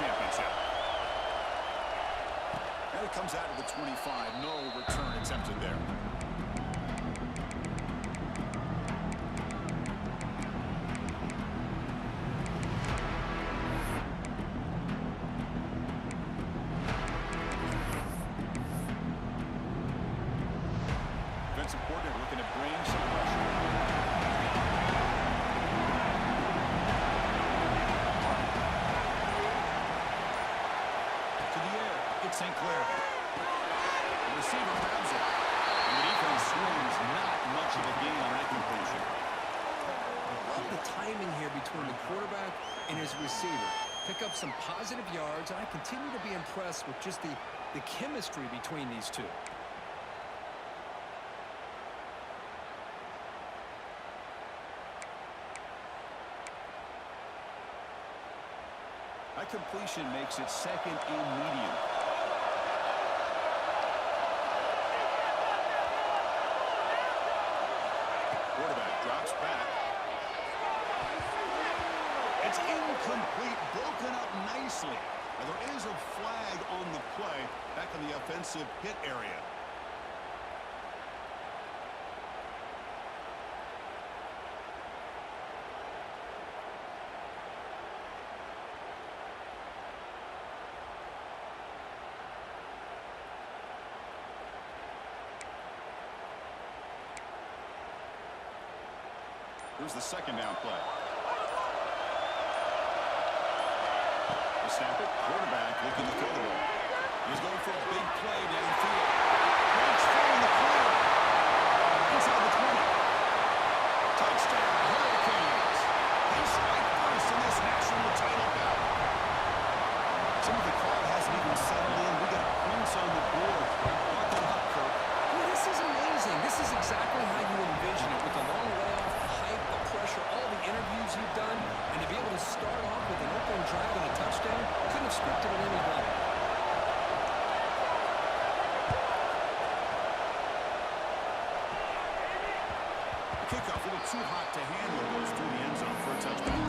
championship. And it comes out of the 25. No return attempted there. Defensive coordinator looking to bring some pressure. To the air. It's St. Clair. The receiver grabs it. And the defense swings. Not much of a gain on that completion. Love the timing here between the quarterback and his receiver. Pick up some positive yards, and I continue to be impressed with just the chemistry between these two. That completion makes it second and medium. Quarterback drops back. It's incomplete, broken up nicely. Now, there is a flag on the play back in the offensive hit area. Here's the second down play. The snap it. Quarterback looking to throw the ball. He's going for a big play downfield. Breaks through in the clear. Inside the 20. Touchdown, Hurricanes. They strike first in this national title bout. Some of the crowd hasn't even settled in. We got points on the board. Buckle up, Kirk. Well, this is amazing. This is exactly how you envision it, with the long layoff, the pressure, all the interviews you've done, and to be able to start off with an open drive and a touchdown, couldn't have scripted it any better. The kickoff a little too hot to handle, goes through the end zone for a touchback.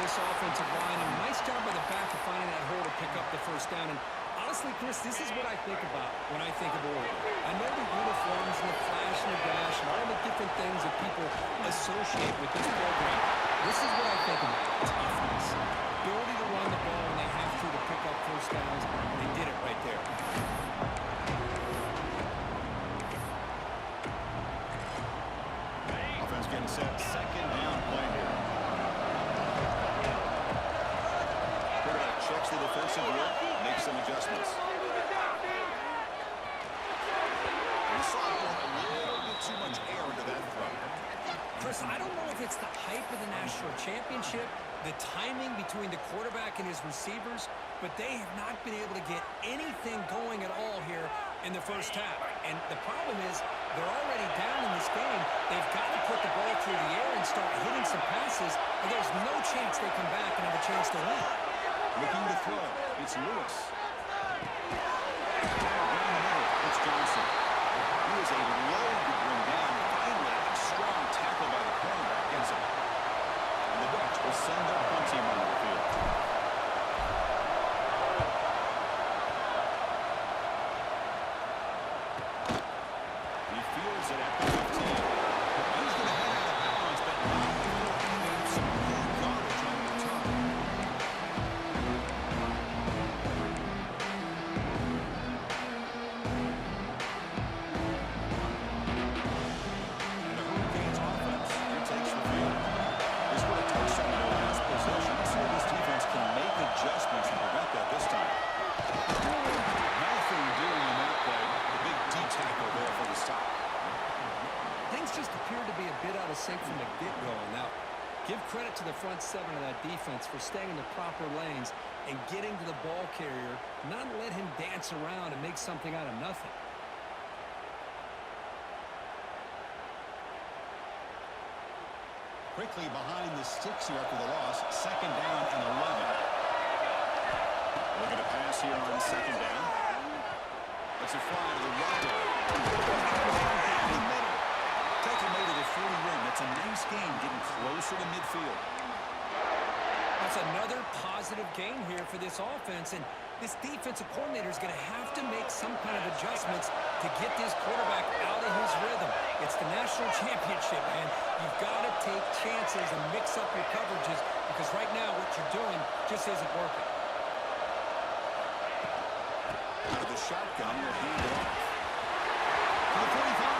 Offensive line, and nice job by the back of finding that hole to pick up the first down. And honestly, Chris, this is what I think about when I think of Oregon. I know the uniforms and the flash and the dash and all the different things that people associate with this program. This is what I think about: toughness, ability to run the ball when they have to pick up first downs, and they did it right there. Offense getting set. Second down play here. Checks the defensive look, makes some adjustments. We saw a little bit too much air into that throw. Chris, I don't know if it's the hype of the national championship, the timing between the quarterback and his receivers, but they have not been able to get anything going at all here in the first half. And the problem is they're already down in this game. They've got to put the ball through the air and start hitting some passes, or there's no chance they come back and have a chance to win. Looking to throw. It's Lewis. It's Johnson. He is a load to bring down. Finally, a strong tackle by the cornerback ends up. And the Ducks will send their punt team on the field. He feels it at the 15. He's going to head out of bounds, but not before having some good garbage on the top. 7 of that defense for staying in the proper lanes and getting to the ball carrier, not let him dance around and make something out of nothing. Quickly behind the sticks here after the loss. 2nd down and 11. Looking to pass here on 2nd down. Let's it fly to the right. Down the middle. Take him over the 40 rim. That's a nice game getting closer to midfield. That's another positive game here for this offense, and this defensive coordinator is going to have to make some kind of adjustments to get this quarterback out of his rhythm. It's the national championship, and you've got to take chances and mix up your coverages because right now what you're doing just isn't working. Out of the shotgun, will hand it off. To the 45.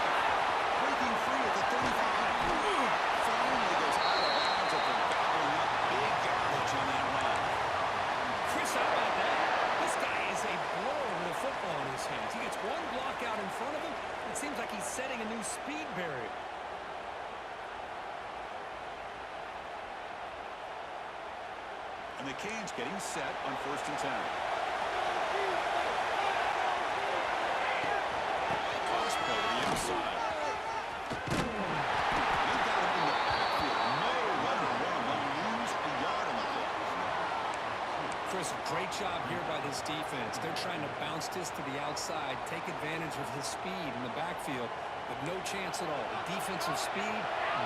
Breaking free at the 35. Finally goes out of bounds at the gobbling up big yardage on that run. Chris, how about that? This guy is a blower with a football in his hands. He gets one block out in front of him. It seems like he's setting a new speed barrier. And the Canes getting set on 1st and 10. Toss play to the outside. They've got him in the backfield. No way to run. They'll lose a yard on the play. Chris, great job here by this defense. They're trying to bounce this to the outside, take advantage of his speed in the backfield, but no chance at all. The defensive speed,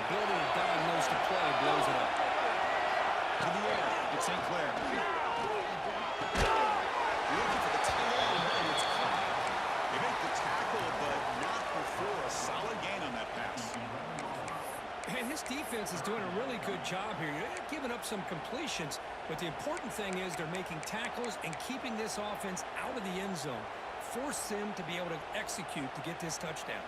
ability to diagnose the play, blows it up. To the air, it's St. Clair. Looking for the tight end, and it's caught. They make the tackle, but not before a solid gain on that pass. And his defense is doing a really good job here. They're giving up some completions, but the important thing is they're making tackles and keeping this offense out of the end zone. Force them to be able to execute to get this touchdown.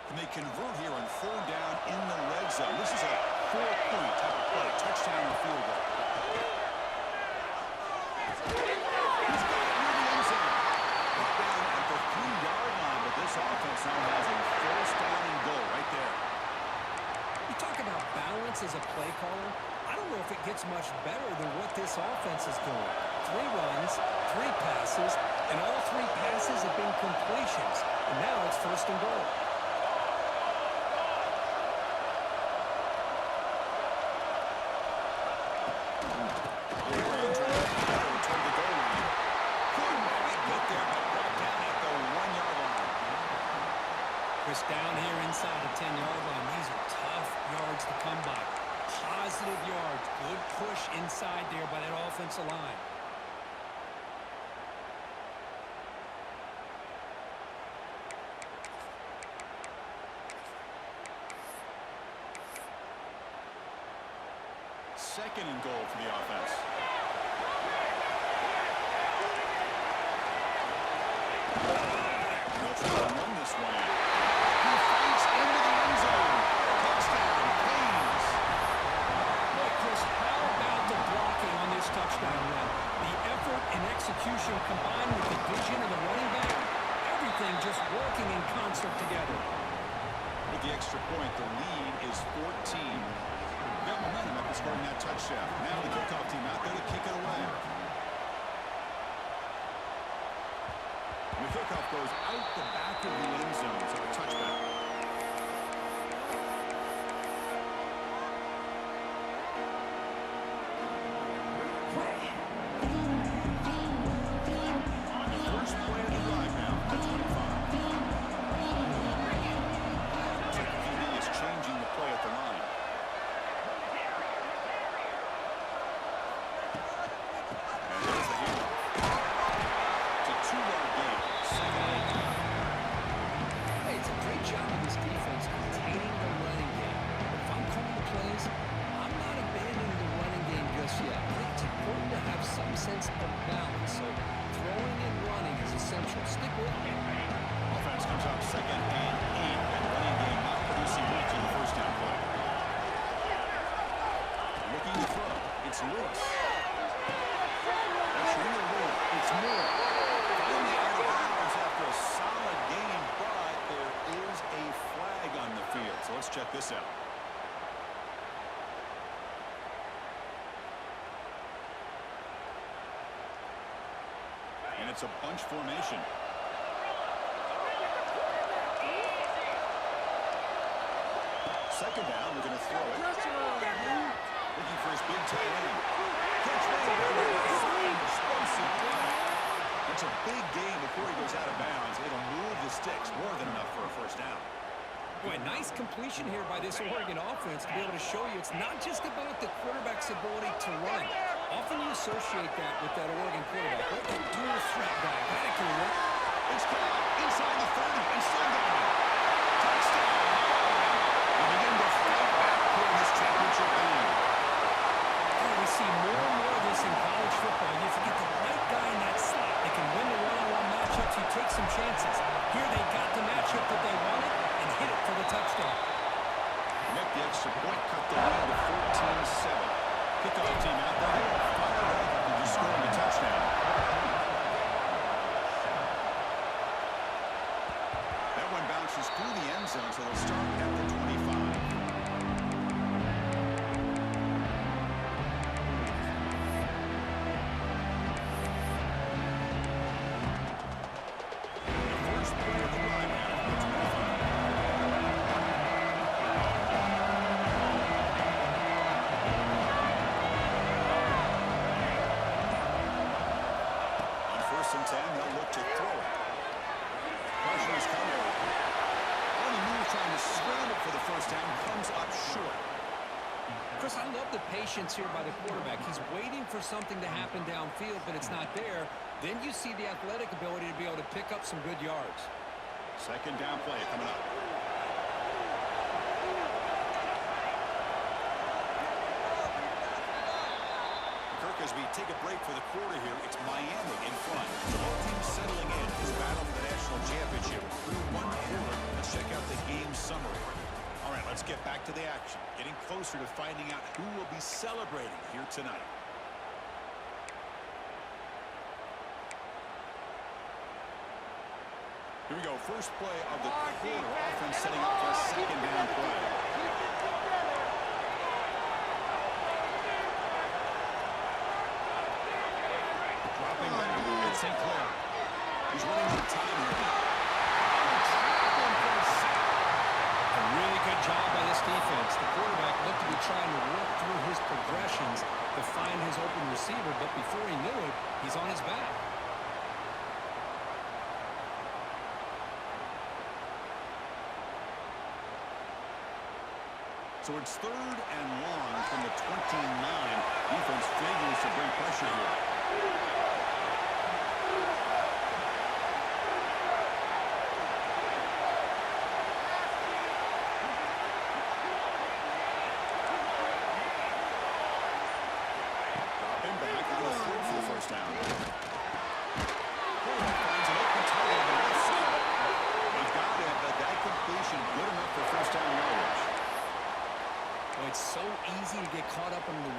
And they convert here on 3rd down in the red zone. This is a 4-point type of play. Touchdown or field goal. He's got it near the end zone. Brought down at the 3-yard line, but this offense now has a 1st down and goal right there. You talk about balance as a play caller. I don't know if it gets much better than what this offense is doing. 3 runs, 3 passes, and all 3 passes have been completions. And now it's 1st and goal. Chris, down here inside the 10-yard line. These are tough yards to come by. Positive yards. Good push inside there by that offensive line. Second and goal for the offense. They'll try to run this one in. He fights into the end zone. Touchdown, Canes. Well, Chris, how about the blocking on this touchdown run? The effort and execution combined with the vision of the running back, everything just working in concert together. With the extra point, the lead is 14. Got momentum after scoring that touchdown. Now the kickoff team out there to kick it away. And the kickoff goes out the back of the end zone, so a touchback. The first play of the drive now, the 25. QB is changing the play at the line. And there's the handoff. It's a 2-yard gain. 2nd and 8. Hey, it's a great job Let's check this out. And it's a bunch formation. Second down, we're going to throw it. Looking for his big tight end. Catch made. Explosive play. It's a big gain before he goes out of bounds. It'll move the sticks more than enough for a first down. Boy, nice completion here by this Oregon offense to be able to show you it's not just about the quarterback's ability to run. Often you associate that with that Oregon quarterback. What a dual threat guy. That can work. It's caught inside the 30 and still got it. Touchdown. We begin to fight back here in this championship game. Oh, we see more and more of this in college football. If you get the right guy in that slot, they can win the one-on-one matchups. You take some chances. Here they got the matchup that they wanted and hit it for the touchdown. Make the extra point, cut the lead to 14-7. Kickoff team out there. Fire up after just scoring a touchdown. That one bounces through the end zone, so they'll start at the 25. Here by the quarterback. He's waiting for something to happen downfield, but it's not there. Then you see the athletic ability to be able to pick up some good yards. Second down play coming up. Kirk, as we take a break for the quarter here, it's Miami in front. Both teams settling in this battle for the national championship. Through one quarter, let's check out the game summary. All right, let's get back to the action. Getting closer to finding out who will be celebrating here tonight. Here we go. First play of the quarter. Offense setting up for a second down play. Dropping back. It's St. Clair. He's running out of time here. Really good job by this defense. The quarterback looked to be trying to work through his progressions to find his open receiver, but before he knew it, he's on his back. So it's third and long from the 29. Defense figures to bring pressure here.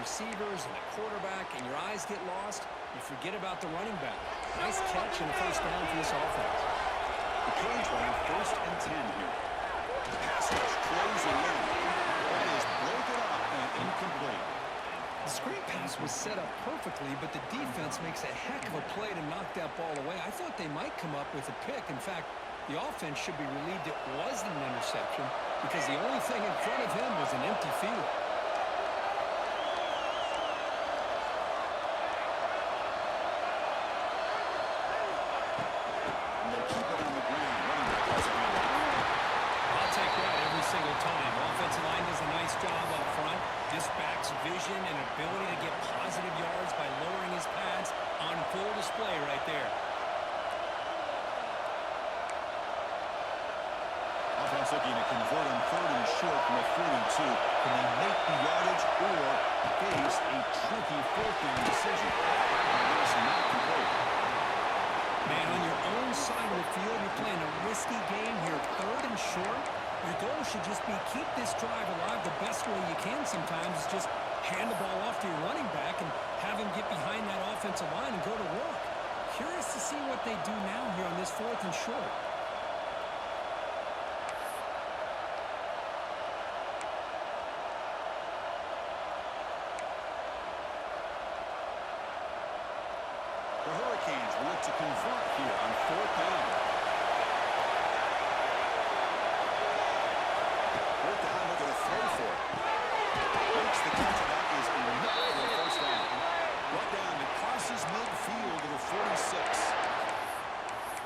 Receivers and the quarterback, and your eyes get lost, you forget about the running back. Nice catch and first down for this offense. The Canes running first and 10 here. The pass rush closing in. That is broken up and incomplete. The screen pass was set up perfectly, but the defense makes a heck of a play to knock that ball away. I thought they might come up with a pick. In fact, the offense should be relieved it wasn't an interception because the only thing in front of him was an empty field. Vision and ability to get positive yards by lowering his pads on full display right there. Offense looking to convert on third and short from the 42. Can they make the yardage or face a tricky fourth down decision? That is not complete. Man, on your own side of the field, you're playing a risky game here. Third and short. Your goal should just be keep this drive alive the best way you can sometimes. Is just hand the ball off to your running back and have him get behind that offensive line and go to work. Curious to see what they do now here on this fourth and short. The Hurricanes will look to convert here on 4th down. 4th down, looking to throw for it. Makes the catch. That is enough for a first down. Brought down and crosses midfield to the 46.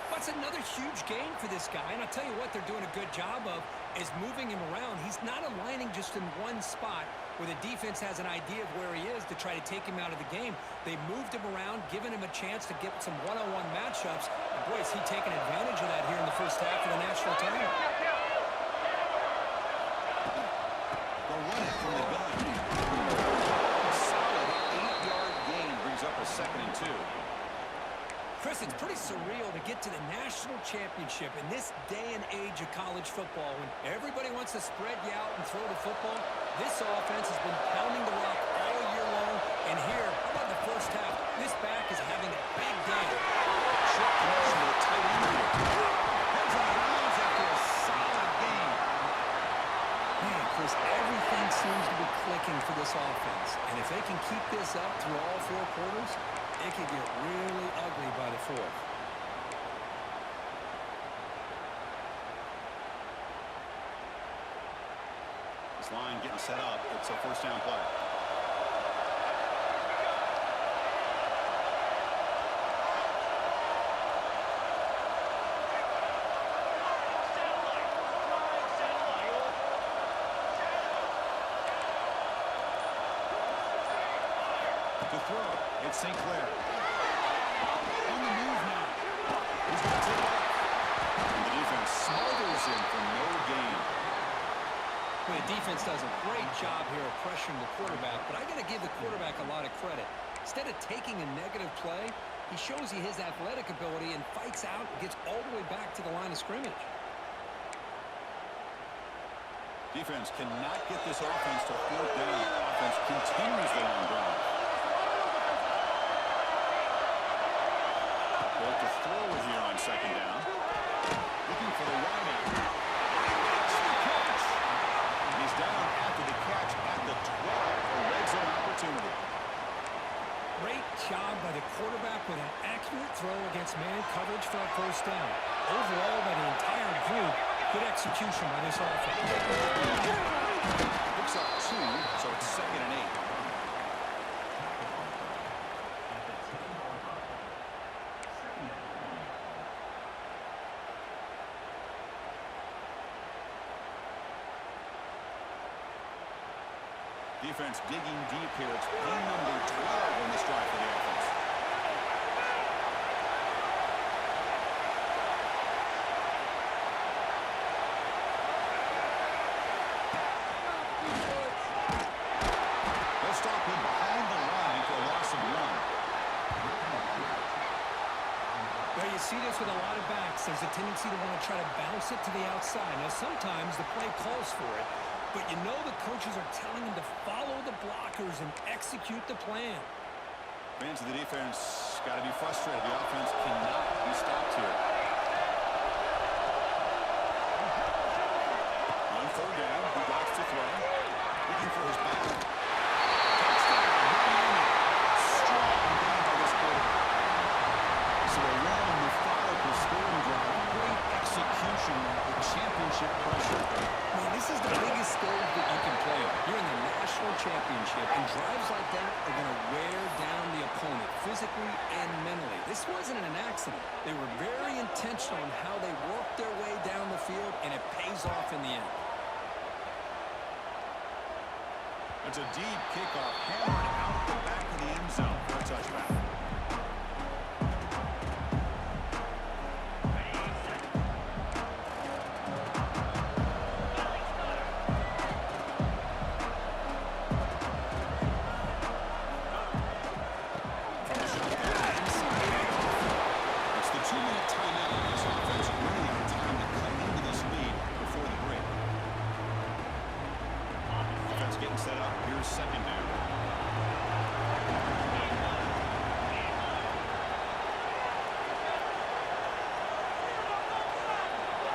That's another huge gain for this guy, and I'll tell you what they're doing a good job of is moving him around. He's not aligning just in one spot where the defense has an idea of where he is to try to take him out of the game. They moved him around, giving him a chance to get some one-on-one matchups. And boy, is he taking advantage of that here in the first half of the national tournament. The run it from the gun. Solid 8-yard gain brings up a 2nd and 2. Chris, it's pretty surreal to get to the national championship in this day and age of college football when everybody wants to spread you out and throw the football. This offense has been pounding the rock all year long, and here, how about the first half? This back is having a big day. Short connection to the tight end here. Heads on the lines after a solid game. Man, Chris, everything seems to be clicking for this offense, and if they can keep this up through all 4 quarters, it could get really ugly by the 4th. This line getting set up. It's a first down play. To throw, it's St. Clair. On the move now. He's going to take it off. And the defense smothers him for no gain. Well, the defense does a great job here of pressuring the quarterback, but I got to give the quarterback a lot of credit. Instead of taking a negative play, he shows you his athletic ability and fights out and gets all the way back to the line of scrimmage. Defense cannot get this offense to 4th down. Offense continues the long drive. Bolt to throw it here on 2nd down. Looking for the wide out. Makes the catch. And he's down after the catch at the 12. A red zone opportunity. Great job by the quarterback with an accurate throw against man coverage for a first down. Overall, by the entire group, good execution by this offense. Picks up 2, so it's 2nd and 8. Defense digging deep here. It's play number 12 on this drive for the offense. They'll stop him behind the line for a loss of 1. Well, you see this with a lot of backs. There's a tendency to want to try to bounce it to the outside. Now, sometimes the play calls for it, but you know the coaches are telling them to follow the blockers and execute the plan. Fans of the defense got to be frustrated. The offense cannot be stopped here. On 3rd down, he likes to throw. Looking for his back. Touchdown. Strong down by this quarterback. So a long, methodical scoring drive. Great execution with championship pressure. Man, this is the biggest stage that you can play on. You're in the national championship, and drives like that are going to wear down the opponent physically and mentally. This wasn't an accident. They were very intentional in how they worked their way down the field, and it pays off in the end. It's a deep kickoff, hammered out the back of the end zone for a touchback. Set up. Here's 2nd down.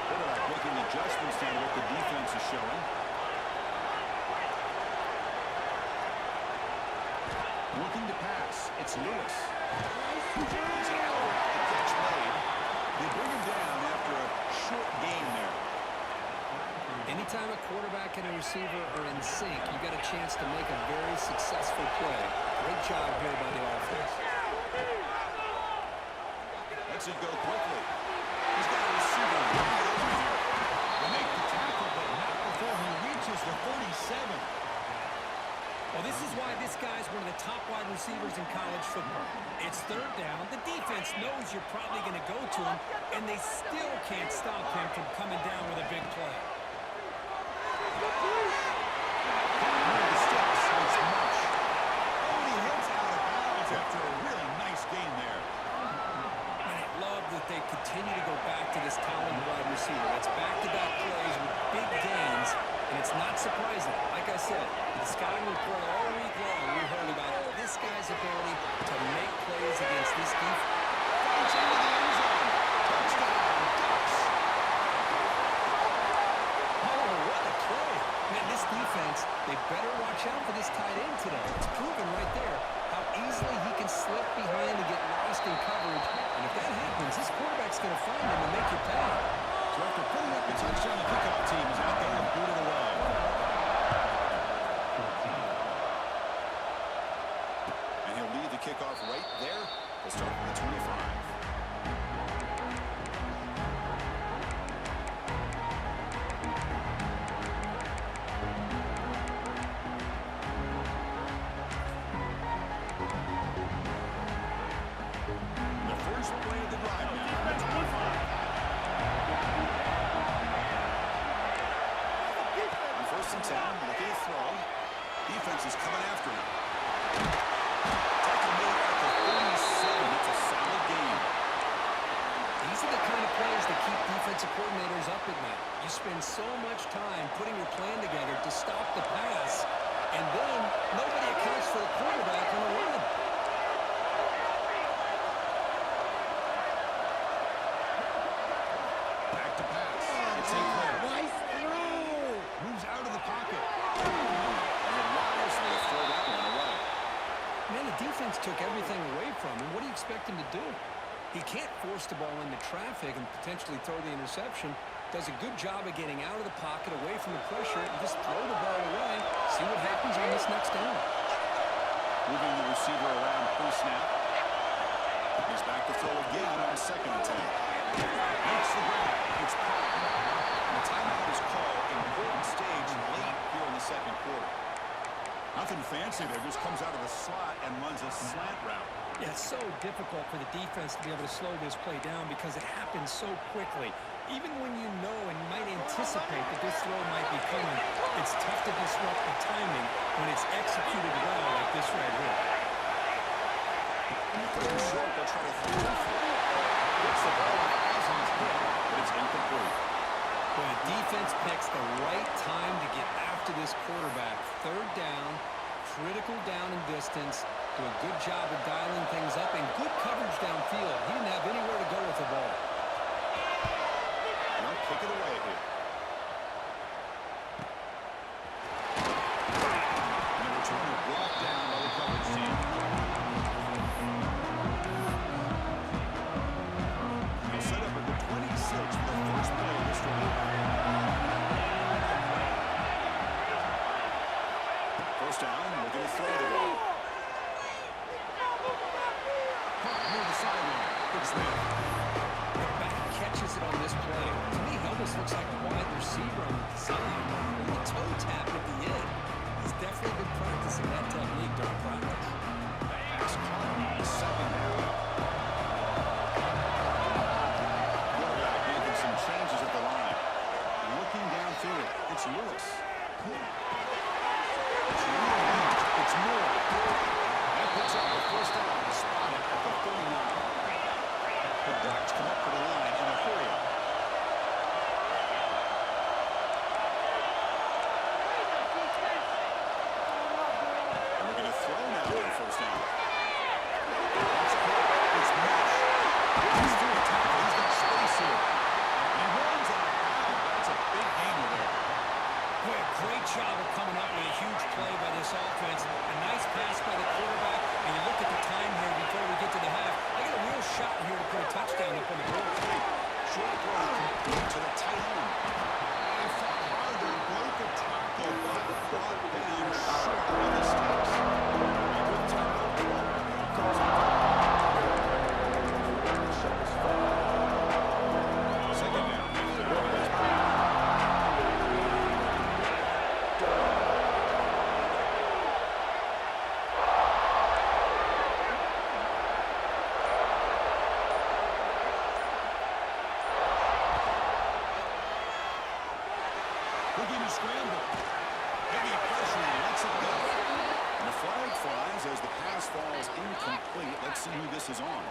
Quarterback making adjustments to what the defense is showing. Looking to pass. It's Lewis. He's out. The catch made. They bring him down after a short gain there. Anytime a quarterback and a receiver are in sync, you got a chance to make a very successful play. Great job here by the offense. Lets it go quickly. He's got a receiver right over here. They make the tackle, but not before he reaches the 37. Well, this is why this guy's one of the top wide receivers in college football. It's third down. The defense knows you're probably going to go to him, and they still can't stop him from coming down with a big play. After a really nice game there. I love that they continue to go back to this talented wide receiver. That's back-to-back plays with big gains, and it's not surprising. Like I said, the scouting report all week long, we heard about this guy's ability to make plays against this defense. Finds into the end zone. Touchdown, Ducks. Oh, what a play. Man, this defense, they better watch out for this tight end today. It's proven right there how easily he can slip behind and get lost in coverage. And if that happens, this quarterback's going to find him and make you pay. So after putting up the touchdown, the pickup team is out there and boot it away. And he'll lead the kickoff right there. We'll start from the 25. Defense is coming after him. Taking me at the 37. It's a solid game. These are the kind of plays that keep defensive coordinators up at night. You spend so much time putting your plan together to stop the pass, and then nobody accounts for the quarterback on the run. Back to pass. It's Sinclair. Nice throw. Moves out of the pocket. Man, the defense took everything away from him. What do you expect him to do? He can't force the ball into traffic and potentially throw the interception. Does a good job of getting out of the pocket, away from the pressure, and just throw the ball away. See what happens on this next down. Moving the receiver around pre-snap. He's back to throw again on second attempt. Makes the grab. It's caught. The timeout is called. Important stage late here in the second quarter. Nothing fancy there. Just comes out of the slot and runs a slant route. Yeah, it's so difficult for the defense to be able to slow this play down because it happens so quickly. Even when you know and might anticipate that this throw might be coming, it's tough to disrupt the timing when it's executed well like this right here. And third and short, they'll try to throw it. Gets the ball with eyes on his head, but it's incomplete. When the defense picks the right time to get after this quarterback, third down, critical down and distance, do a good job of dialing things up, and good coverage downfield. He didn't have anywhere to go with the ball. And they'll kick it away here. And the returner brought down by the coverage team. They'll set up at the 26 for the first play of this drive. First down, we're going to throw the ball. Near the sideline. It's there. The back catches it on this play. To me, he almost looks like To the tight end. They fought hard. They broke a tackle, but brought down short of the sticks. And with time second down. Looking to scramble. Heavy pressure, and lets it go. And the flag flies as the pass falls incomplete. Let's see who this is on.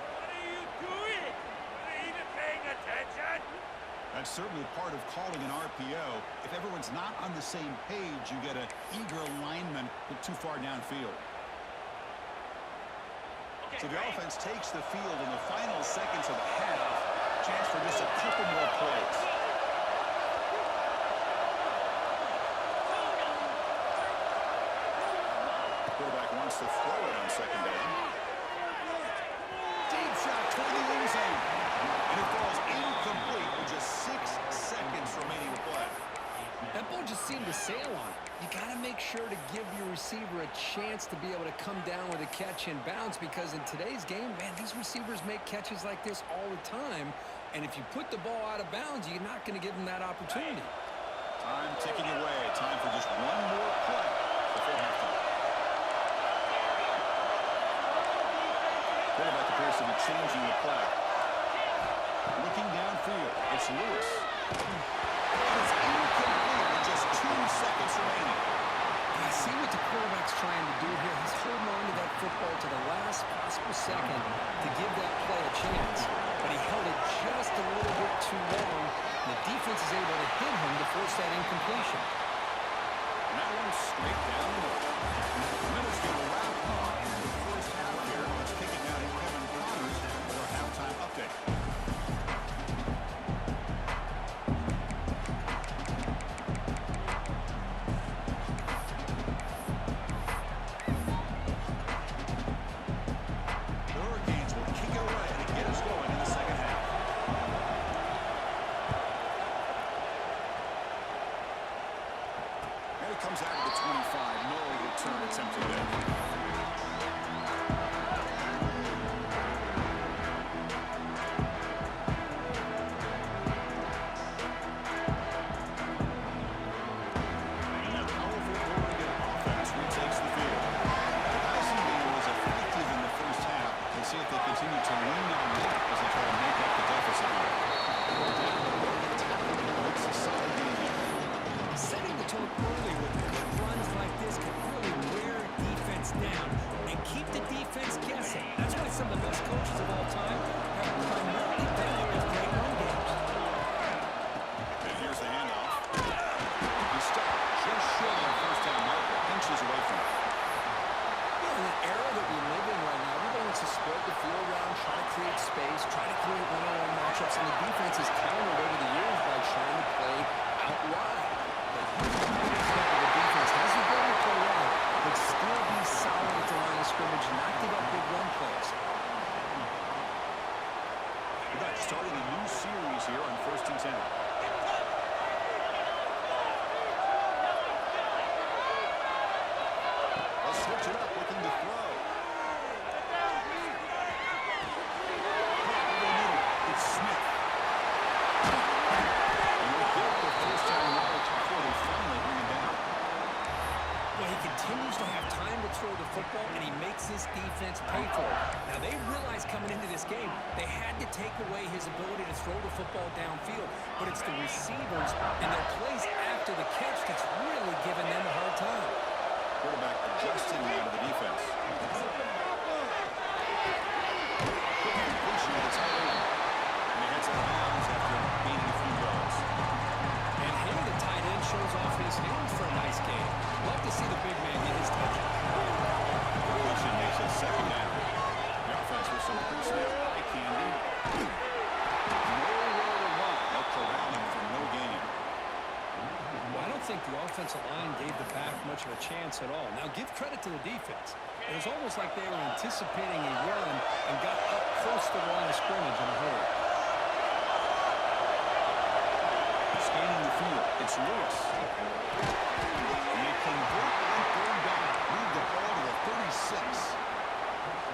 What are you doing? Are you even paying attention? That's certainly part of calling an RPO. If everyone's not on the same page, you get an eager lineman put too far downfield. So the offense takes the field in the final seconds of the half. Chance for just a couple more plays. Quarterback wants to throw it on second down. Deep shot toward the end zone. And it falls incomplete with just 6 seconds remaining to play. That ball just seemed to sail on. You got to make sure to give your receiver a chance to be able to come down with a catch and bounce, because in today's game, man, these receivers make catches like this all the time. And if you put the ball out of bounds, you're not going to give them that opportunity. Time ticking away. Time for just one more play before halftime. Quarterback appears to be changing the play. Looking downfield, it's Lewis. And it's incomplete with just 2 seconds remaining. I see what the quarterback's trying to do here. He's holding on to that football to the last possible second to give that play a chance. But he held it just a little bit too long. And the defense is able to hit him to force that incompletion. And that one's straight down the middle. The minute's going to wrap up the first half here. Let's kick it down to Kevin Connors for our halftime update. The Hurricanes will kick it away to get us going in the second half. And it comes out of the 25. No return attempted there. And that powerful Oregon offense retakes the field. The passing game was effective in the first half. We'll see if they continue to lean on that as they try to make up the deficit here. Makes a solid game here. Setting the tone early with good runs like this can really wear defense down and keep the defense guessing. That's why some of the best coaches of all time have primarily been with great run games. And here's the handoff. He stopped just short of the first down marker, inches away from it. In the era that we live in right now, everybody wants to spread the field around, try to create space, try to create one-on-one matchups, and the defense has countered over the years by trying to play out wide. But here's the the defense has the ability to play wide, but still be solid at the line of scrimmage, not give up big run plays. We're back starting a new series here on 1st and 10. Let's switch it up, looking to throw. It's Smith. And we'll get the first down yardage before they finally bring him down. Well, he continues to have time to throw the football, and he makes this defense pay for it. Now, they realized coming into this game they had to take away his ability to throw the football downfield, but it's the receivers and their plays after the catch that's really giving them a hard time. Quarterback adjusting now to the defense. Completion of the tight end. And he heads out of bounds after gaining a few yards. And him, the tight end, shows off his hands for a nice game. Love to see the big man get his touches. Completion makes it second down. The offense with some pre-snap eye candy. Nowhere to run. They'll corral him for no gain. Well, I don't think the offensive line gave the back much of a chance at all. Now, give credit to the defense. It was almost like they were anticipating a run and got up close to the line of scrimmage in a hurry. Lewis. And they convert on third down. Move the ball to the 36.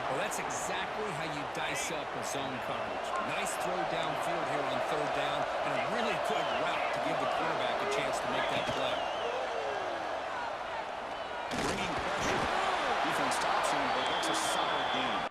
Well, that's exactly how you dice up a zone coverage. Nice throw downfield here on third down, and a really good route to give the quarterback a chance to make that play. Bringing pressure. Defense stops him, but that's a solid game.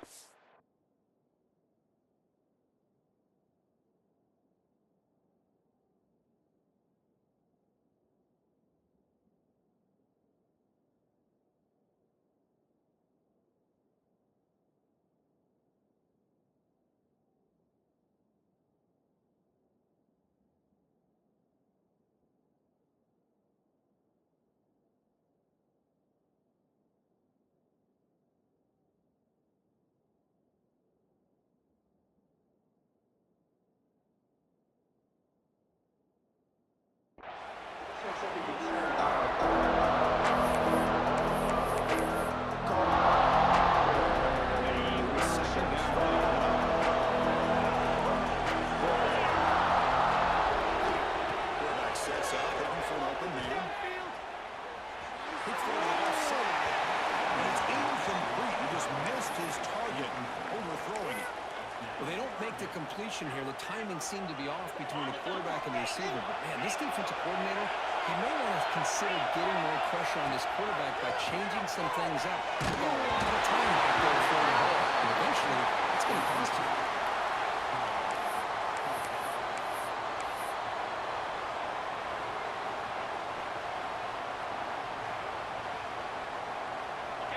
Completion here. The timing seemed to be off between the quarterback and the receiver. But man, this defensive coordinator, he may want to consider getting more pressure on this quarterback by changing some things up. They've got a lot of time back there for the ball, and eventually it's going to cost you.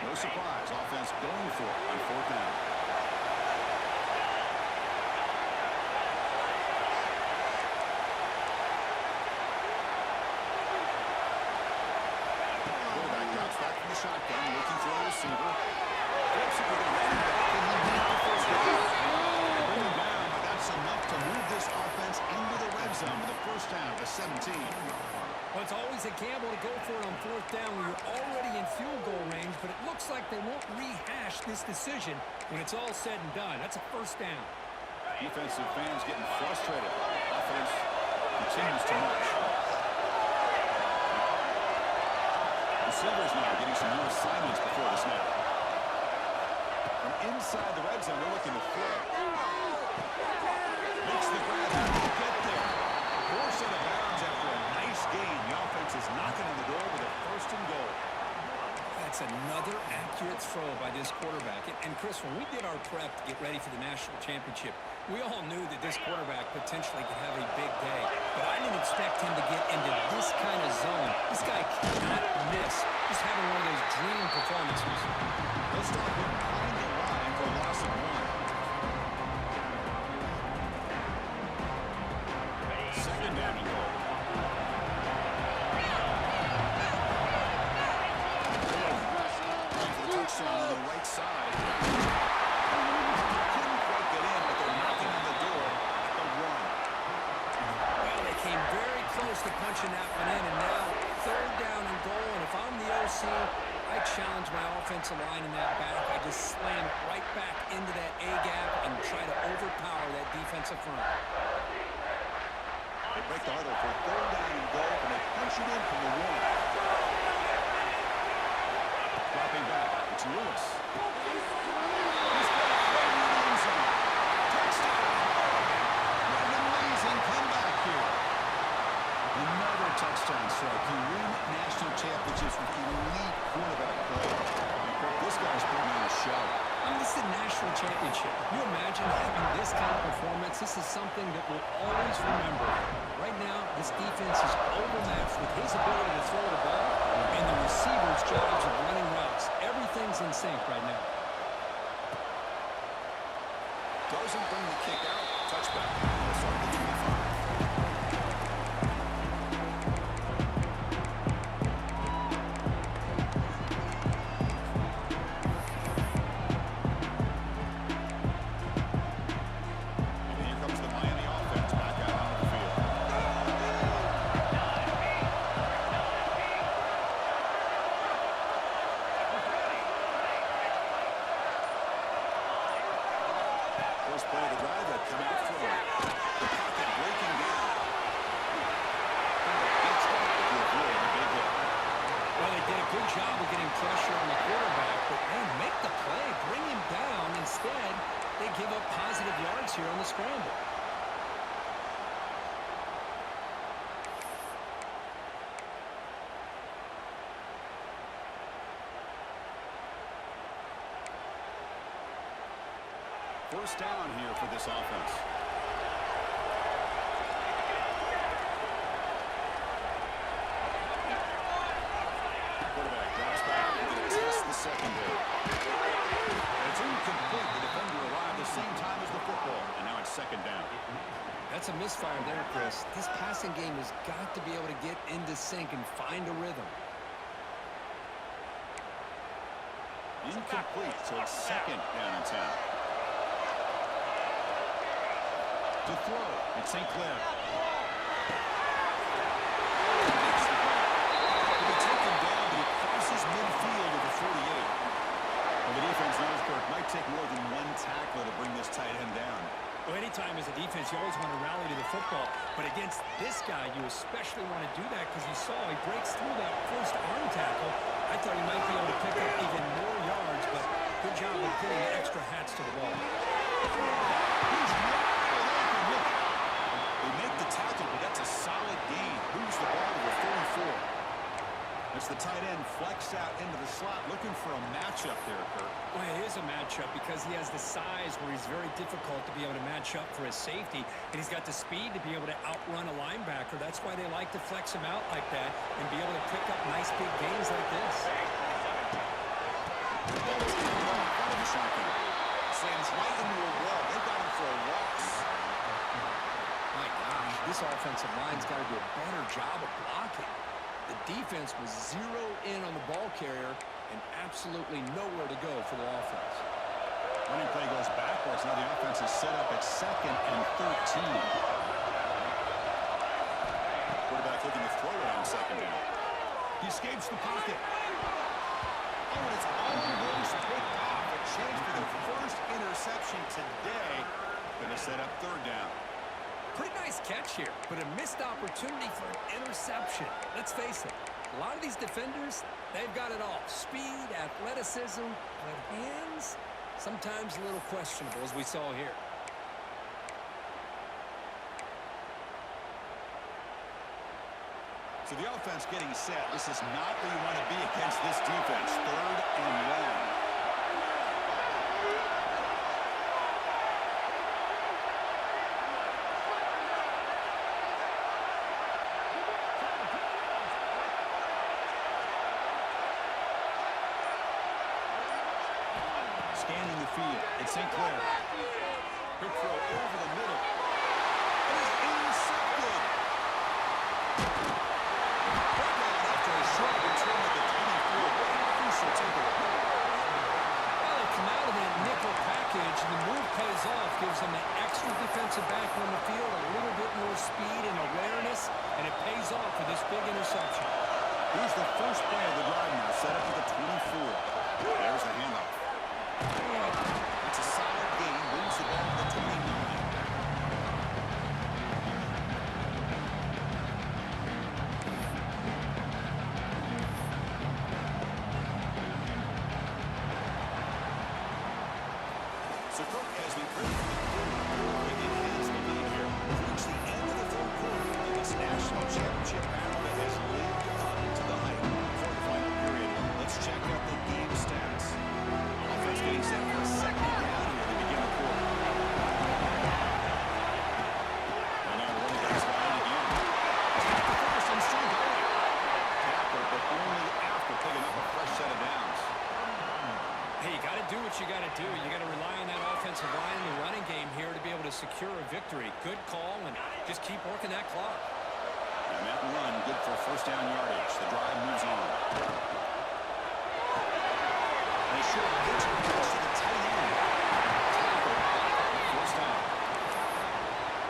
No surprise, offense going for it on fourth down. Shotgun, looking for a receiver. Flips it with a running back, and he made the first down. They bring him down, but that's enough to move this offense into the red zone with a first down to 17. Well, it's always a gamble to go for it on fourth down when you're already in field goal range, but it looks like they won't rehash this decision when it's all said and done. That's a first down. Defensive fans getting frustrated. Offense continues to march. Receivers now getting some new assignments before the snap. From inside the red zone, they're looking to throw. Makes the grab to get there. Force out of bounds after a nice gain. The offense is knocking on the door with a first and goal. That's another accurate throw by this quarterback. And Chris, when we did our prep to get ready for the national championship, we all knew that this quarterback potentially could have a big day. But I didn't expect him to get into this kind of zone. This guy cannot miss. Just having one of those dream performances. They'll start behind the line for a loss of one. Second down and goal. Touchdown on the right side. Couldn't quite get in, but they're knocking on the door at the one. Well, they came very close to punching that one in, and now third down and goal. And if I'm the OC, I challenge my offensive line in that back. I just slam it right back into that A-gap and try to overpower that defensive front. They break the huddle for third down and goal, and they punch it in from the one. Dropping back, it's Lewis. He's got it right in the end zone. Touchdown! What an amazing comeback here. Another touchdown strike. You win national championships with elite quarterback play. This guy's putting on a show. I mean, this is a national championship. Can you imagine having this kind of performance? This is something that we'll always remember. Right now, this defense is overmatched with his ability to throw the ball and the receiver's jobs of running routes. Everything's in sync right now. Doesn't bring the kick out. Touchback. They'll start the 25. First play of the drive, that come out throwing. The pocket breaking first down here for this offense. Quarterback drops back and going to test the secondary. It's incomplete. The defender arrived the same time as the football, and now it's second down. That's a misfire there, Chris. This passing game has got to be able to get into sync and find a rhythm. Incomplete, so it's second down and 10. To throw, it's St. Clair. He'll be taken down, but he crosses midfield at the 48. Well, the defense knows Kirk might take more than one tackle to bring this tight end down. Well, anytime as a defense, you always want to rally to the football. But against this guy, you especially want to do that because you saw he breaks through that first arm tackle. I thought he might be able to pick up even more yards, but good job of getting extra hats to the wall. He's wide open. Look. They make the tackle, but that's a solid gain. Moves the ball to the 34. As the tight end flexed out into the slot, looking for a matchup there, Kirk. Well, it is a matchup because he has the size where he's very difficult to be able to match up for his safety, and he's got the speed to be able to outrun a linebacker. That's why they like to flex him out like that and be able to pick up nice big gains like this. That was in front of the shotgun. Slams right into a wall. They got him for a loss. My gosh, this offensive line's got to do a better job of blocking. The defense was zero in on the ball carrier and absolutely nowhere to go for the offense. Running play goes backwards. Now the offense is set up at second and 13. Quarterback looking to throw it on second down. He escapes the pocket. Oh, and it's almost picked off. A chance for the first interception today. Going to set up third down. Pretty nice catch here, but a missed opportunity for an interception. Let's face it, a lot of these defenders, they've got it all. Speed, athleticism, but hands, sometimes a little questionable, as we saw here. So the offense getting set. This is not where you want to be against this defense. Third and long. Scanning the field. It's St. Clair. Quick throw over the middle. It is intercepted. After a short return at the 24. What a crucial takeaway. Well, they come out of that nickel package, and the move pays off, gives them an extra defensive back on the field, a little bit more speed and awareness, and it pays off for this big interception. Here's the first play of the drive now, set up to the 24. There's the handoff. It's a solid gain, moves the ball to the 29. So Cook has been pretty it enhanced the lead here. Reach the end of the third quarter, and this national championship battle that has lived up to the hype for the final period. Let's check out the game stats. Offense getting set for a second down here to begin the quarter. And now the running back's line again. It's the first and still going. Tackle, but only after picking up a fresh set of downs. Hey, you got to do what you got to do. You got to rely on that offensive line in the running game here to be able to secure a victory. Good call, and just keep working that clock. And that run, good for first down yardage. The drive moves on. And a short pitch and pitch to the tight end. Tackle. First down.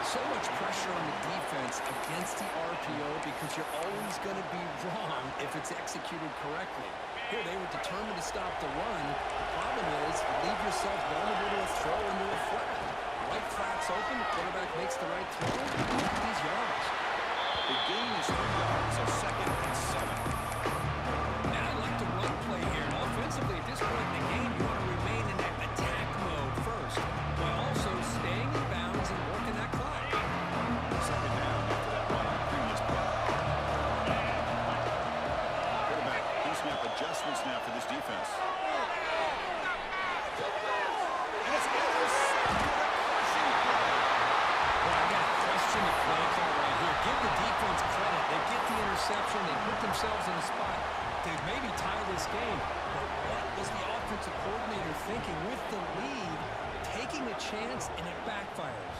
So much pressure on the defense against the RPO because you're always going to be wrong if it's executed correctly. Here, they were determined to stop the run. The problem is you leave yourself vulnerable to a throw into a flat. Right flat's open, the quarterback makes the right throw. Look at these yards. The gain is 3 yards, so second and 7. And I like the run play here. And offensively, at this point in the game, you want to remain in that attack mode first, while also staying in bounds and working that clock. Second down after that run on the previous play. Quarterback, snap adjustments now for this defense. And it's intercepted. taking a chance, and it backfires.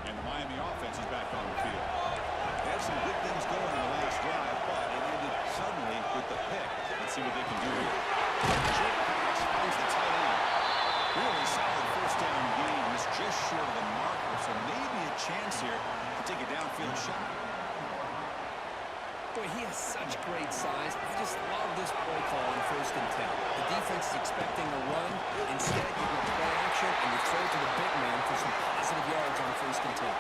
And the Miami offense is back on the field. They had some good things going in the last drive, but it ended suddenly with the pick. Let's see what they can do here. Short pass finds the tight end. Really solid first down gain. Was just short of the marker, so maybe a chance here to take a downfield shot. Boy, he has such great size. I just love this play call on 1st and 10. The defense is expecting a run. Instead, you go play action and you throw to the big man for some positive yards on 1st and 10.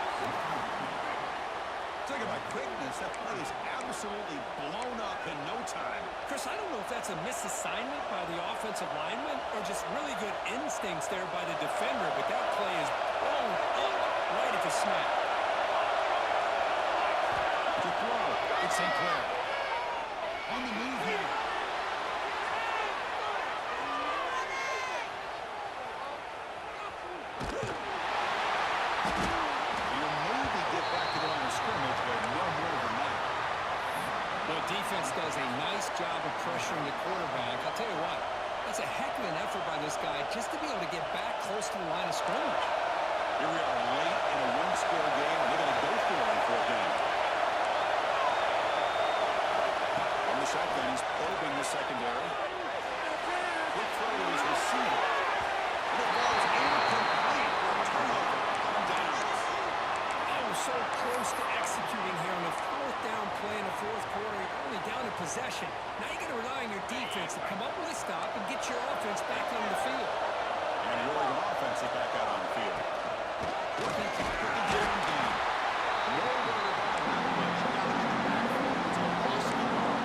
Talk about quickness. That play is absolutely blown up in no time. Chris, I don't know if that's a misassignment by the offensive lineman or just really good instincts there by the defender, but that play is blown up right at the snap. To throw, it's St. Clair. On the move here. He'll maybe get back to the line of scrimmage, but no more than that. The defense does a nice job of pressuring the quarterback. I'll tell you what, that's a heck of an effort by this guy just to be able to get back close to the line of scrimmage. Here we are late in a one-score game, and they're going to go for it on 4th down. On the shotgun, he's probing the secondary. Quick throw to his receiver. And the ball's incomplete for a turnover on downs. Oh, so close to executing here on the 4th down play in the 4th quarter. You're only down in possession. Now you got to rely on your defense to come up with a stop and get your offense back on the field. And the Oregon offense is back out on the field. Working to put the game game. No worry about that pitch. It's a loss in the ball.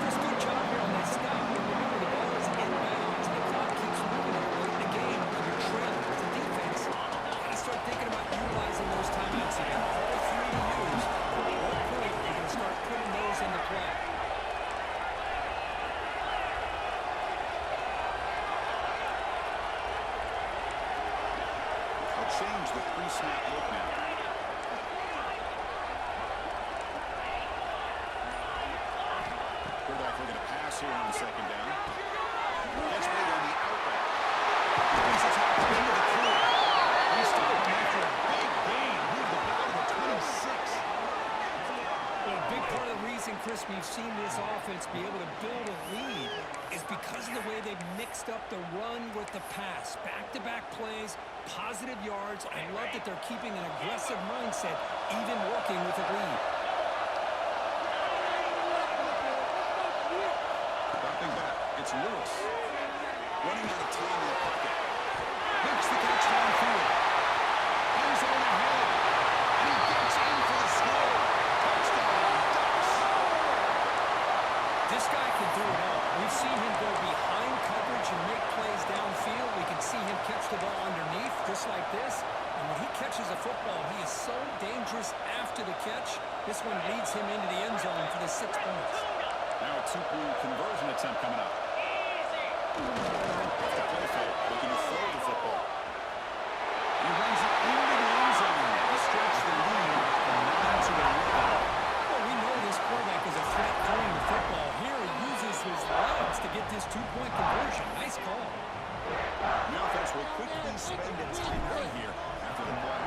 Chris, good job here on that stop. But remember, the ball is inbounds, and the clock keeps moving here late in the game. You're trailing as a defense. You got to start thinking about utilizing those timeouts again. All 3 to use. At what point are you going to start putting those into play? They'll change the pre-snap look now. Quarterback looking to pass here on 2nd down. Gets made on the outlet. Brings it top into the clear. He's stopped after a big gain. Moved the ball to the 26. Well, a big part of the reason, Chris, we've seen this offense be able to build a lead is because of the way they've mixed up the run with the pass. Back-to-back plays, positive yards. I love that they're keeping an aggressive mindset, even working with a lead. Dropping back. It's Lewis. Running out of time in the pocket. Makes the catch downfield. Hands on ahead. And he gets in for the score. Touchdown, Ducks. This guy can do it all. We've seen him go behind coverage and make plays downfield. We can see him catch the ball underneath, just like this. And when he catches a football, he is so dangerous after the catch. This one leads him into the end zone for the 6 points. Now a two-point conversion attempt coming up. Off the play fake, looking to throw the football. He runs it into the end zone. He stretched the lead from 9 to 11. Well, we know this quarterback is a threat throwing the football. Here he uses his legs to get this 2-point conversion. Nice call. The offense will quickly spend a timeout here after the play.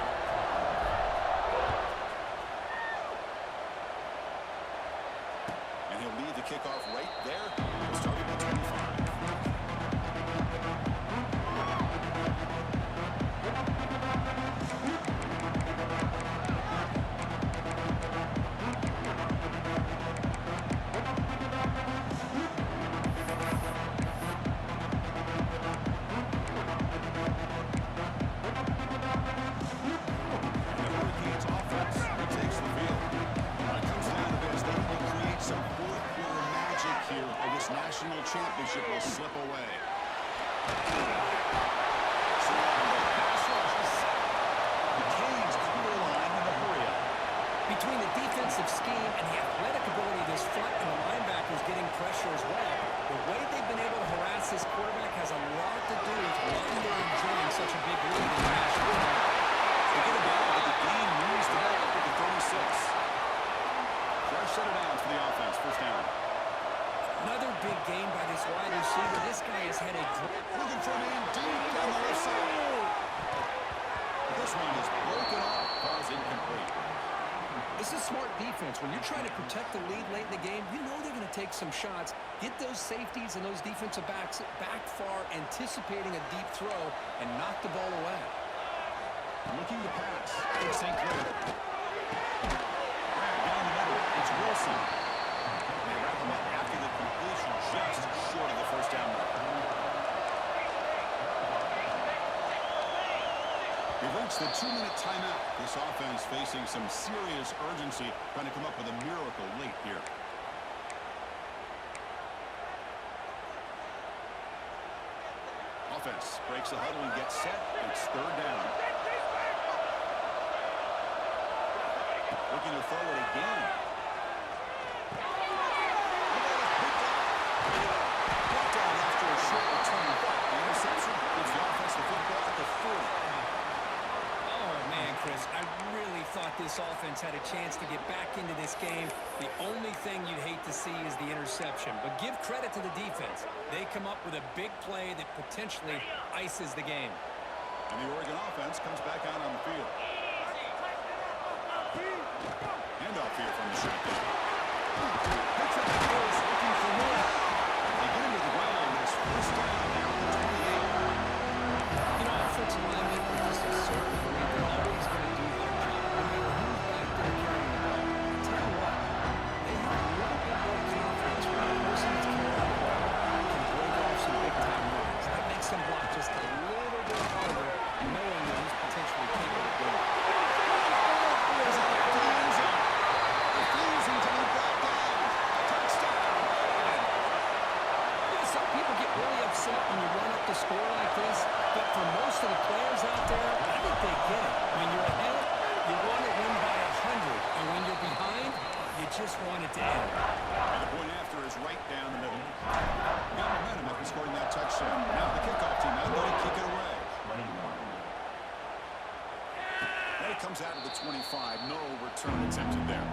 And he'll lead the kickoff right there. Starting at 25. National championship will slip away. The Canes clear the line in a hurry up. Between the defensive scheme and the athletic ability of this front and the linebackers getting pressure as well, the way they've been able to harass this quarterback has a lot to do with why they're enjoying such a big lead in the national game. They get a ball, but the game moves the ball up at the 36. Fresh set of downs for the offense. First down. Another big gain by this wide defense, when you're trying to protect the lead late in the game, you know they're going to take some shots, get those safeties and those defensive backs back far, anticipating a deep throw, and knock the ball away. Looking to pass. It's St. Clair. Grab down the middle. It's Wilson. They wrap him up after the completion, just short of the first down mark. We've reached the 2-minute timeout. This offense facing some serious urgency, trying to come up with a miracle late here. Offense breaks the huddle and gets set. It's third down. Looking to throw it again. Brought down after a short return. The interception gives the offense the football at the 40. Chris, I really thought this offense had a chance to get back into this game. The only thing you'd hate to see is the interception. But give credit to the defense. They come up with a big play that potentially ices the game. And the Oregon offense comes back out on the field. Handoff here from the shotgun. Picks up the force, looking for more. They get him to the ground on this first down at the 28. You know, offensive linemen are just a certain way. They're always going to do their job, no matter who's back there carrying the ball. I tell you what, they have a little bit more confidence when the person that's carrying the ball can break off some big-time runs. That makes them block just a little bit harder, knowing that he's potentially capable of doing it. There's a back to the end zone. Refusing to be brought down. Touchdown. You know, some people get really upset when you run up the score like this, but for most of the players out there, I think they get it. When you're ahead, you want to win by 100, and when you're behind, you just want it to end. And the point after is right down the middle. Got momentum after scoring that touchdown. Now the kickoff team out there to kick it away. And it comes out of the 25. No return attempted there.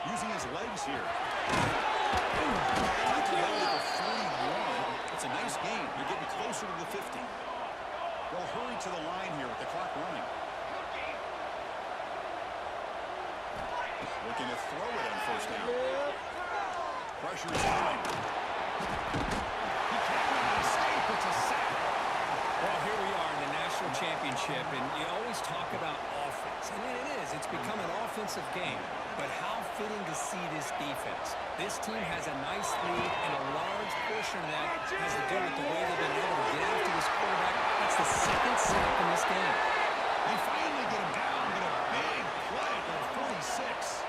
Using his legs here. It's a nice game. You're getting closer to the 50. They'll hurry to the line here with the clock running. Looking to throw it on first down. Pressure is coming. He can't escape. It's a sack. Well, here we are in the national championship, and you always talk about offense. And it is. It's become an offensive game. But how fitting to see this defense. This team has a nice lead, and a large portion of that has to do with the way they've been able to get after this quarterback. That's the second sack in this game. They finally get him down, but a big play for 46.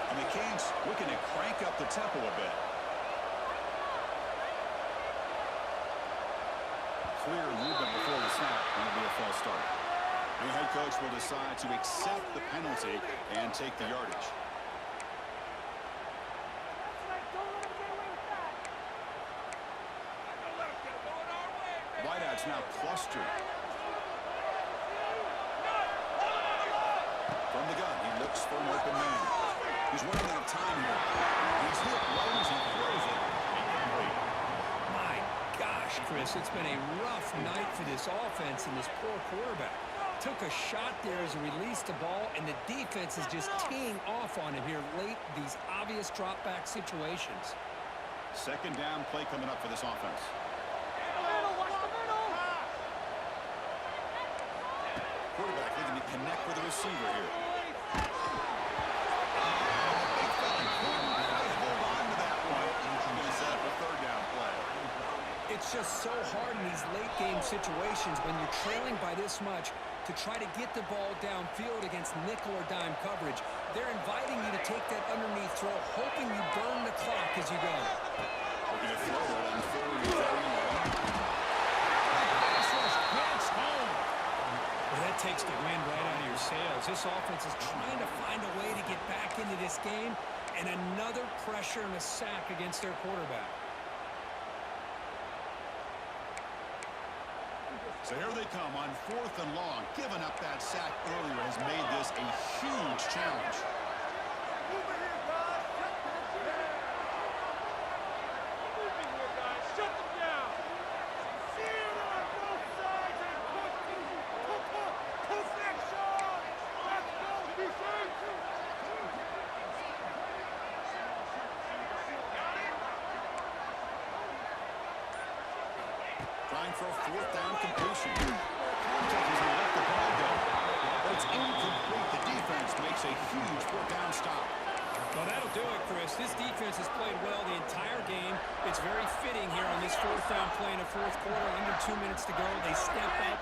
And the Canes looking to crank up the tempo a bit. Clear movement before the snap, and it'll be a false start. The head coach will decide to accept the penalty and take the yardage. Wideouts now clustered. From the gun, he looks for an open man. He's running out of time here. He's hit, rolls, and throws it. My gosh, Chris, it's been a rough night for this offense and this poor quarterback. Took a shot there as he released the ball, and the defense is just teeing off on him here late, these obvious drop-back situations. Second down play coming up for this offense. Quarterback looking to connect with the receiver here. Hold on to that one. He's going to set up a third down play. It's just so hard in these late-game situations when you're trailing by this much to try to get the ball downfield against nickel or dime coverage. They're inviting you to take that underneath throw, hoping you burn the clock as you go. Looking to throw it on third and very long. Pass rush gets home. Well, that takes the wind right out of your sails. This offense is trying to find a way to get back into this game, and another pressure and a sack against their quarterback. So here they come on 4th and long. Giving up that sack earlier has made this a huge challenge. Over here, guys. Moving here, guys. Shut them down. See it on both sides and push action. Let's go, defense. Trying for a 4th down completion. Contact has let the ball go. But it's incomplete. The defense makes a huge 4th down stop. Well, that'll do it, Chris. This defense has played well the entire game. It's very fitting here on this 4th down play in the 4th quarter. Under 2 minutes to go. They step up